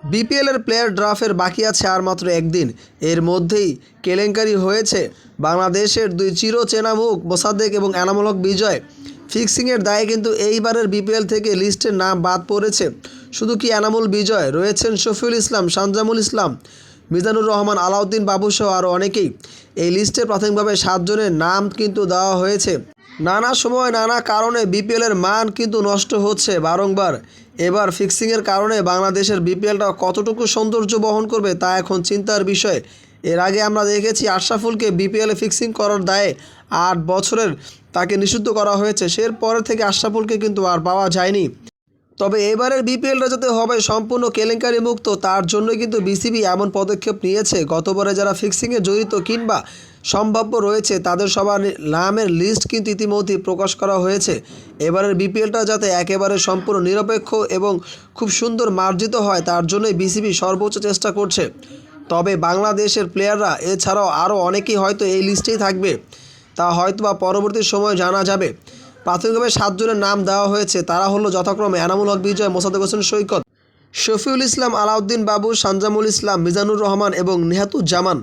বিপিএলের প্লেয়ার ড্রাফটের বাকি আছে আর মাত্র একদিন। এর মধ্যেই কেলেঙ্কারি হয়েছে বাংলাদেশের দুই চিরচেনা মুখ মোসাদ্দেক এবং এনামুল হক বিজয়। ফিক্সিংয়ের দায়ে কিন্তু এইবারের বিপিএল থেকে লিস্টের নাম বাদ পড়েছে। শুধু কি এনামুল বিজয়, রয়েছেন শফিউল ইসলাম, শানজামুল ইসলাম, মিজানুর রহমান, আলাউদ্দিন বাবুসহ আরও অনেকেই। এই লিস্টে প্রাথমিকভাবে 7 জনের নাম কিন্তু দেওয়া হয়েছে। নানা সময় নানা কারণে বিপিএলের মান কিন্তু নষ্ট হচ্ছে বারংবার। এবার ফিক্সিংয়ের কারণে বাংলাদেশের বিপিএলটা কতটুকু সৌন্দর্য বহন করবে তা এখন চিন্তার বিষয়। এর আগে আমরা দেখেছি আশরাফুলকে বিপিএলে ফিক্সিং করার দায়ে 8 বছরের তাকে নিষিদ্ধ করা হয়েছে। এর পরে থেকে আশরাফুলকে কিন্তু আর পাওয়া যায়নি। তবে এবারের বিপিএলটা যাতে হবে সম্পূর্ণ কেলেঙ্কারি মুক্ত, তার জন্যই কিন্তু বিসিবি এমন পদক্ষেপ নিয়েছে। গতবারে যারা ফিক্সিংয়ে জড়িত কিংবা সম্ভাব্য রয়েছে তাদের সবার নামের লিস্ট কিন্তু ইতিমধ্যেই প্রকাশ করা হয়েছে। এবারের বিপিএলটা যাতে একেবারে সম্পূর্ণ নিরপেক্ষ এবং খুব সুন্দর মার্জিত হয় তার জন্যই বিসিবি সর্বোচ্চ চেষ্টা করছে। তবে বাংলাদেশের প্লেয়াররা এছাড়াও আরও অনেকেই হয়তো এই লিস্টেই থাকবে, তা হয়তো বা পরবর্তী সময় জানা যাবে। প্রাথমিকভাবে 7 জনের নাম দেওয়া হয়েছে। তারা হলো যথাক্রমে এনামুল হক বিজয়, মোসাদ্দেক হোসেন সৈকত, শফিউল ইসলাম, আলাউদ্দিন বাবু, শানজামুল ইসলাম, মিজানুর রহমান এবং নিহাতুজ্জামান।